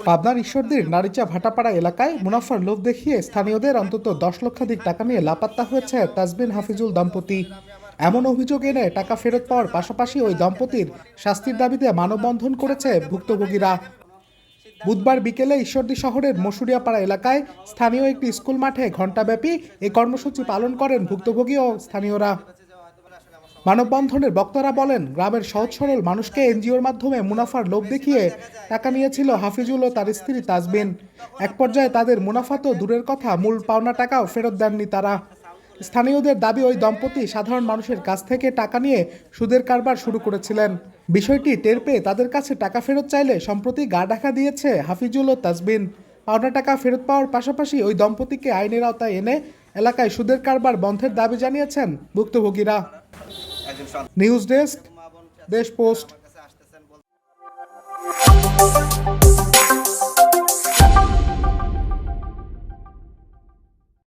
পাবনার ঈশ্বরদীর নারীচা ভাটাপাড়া এলাকায় মুনাফার লোভ দেখিয়ে স্থানীয়দের অন্তত 10 লক্ষাধিক টাকা নিয়ে লাপাত্তা হয়েছে তাজবিন হাফিজুল দম্পতি। এমন অভিযোগ এনে টাকা ফেরত পাওয়ার পাশাপাশি ওই দম্পতির শাস্তির দাবিতে মানববন্ধন করেছে ভুক্তভোগীরা। বুধবার বিকেলে ঈশ্বরদী শহরের মশুরিয়াপাড়া এলাকায় স্থানীয় একটি স্কুল মাঠে ঘণ্টাব্যাপী এই কর্মসূচি পালন করেন ভুক্তভোগী ও স্থানীয়রা। মানববন্ধনের বক্তারা বলেন, গ্রামের সহজ সরল মানুষকে এনজিওর মাধ্যমে মুনাফার লোভ দেখিয়ে টাকা নিয়েছিল হাফিজুল ও তার স্ত্রী তাজবিন। এক পর্যায়ে তাদের মুনাফা তো দূরের কথা, মূল পাওনা টাকাও ফেরত দেননি তারা। স্থানীয়দের দাবি, ওই দম্পতি সাধারণ মানুষের কাছ থেকে টাকা নিয়ে সুদের কারবার শুরু করেছিলেন। বিষয়টি টের পেয়ে তাদের কাছে টাকা ফেরত চাইলে সম্প্রতি গা ঢাকা দিয়েছে হাফিজুল ও তাজবিন। পাওনা টাকা ফেরত পাওয়ার পাশাপাশি ওই দম্পতিকে আইনের আওতায় এনে এলাকায় সুদের কারবার বন্ধের দাবি জানিয়েছেন ভুক্তভোগীরা। নিউজ ডেস্ক, দেশ পোস্ট।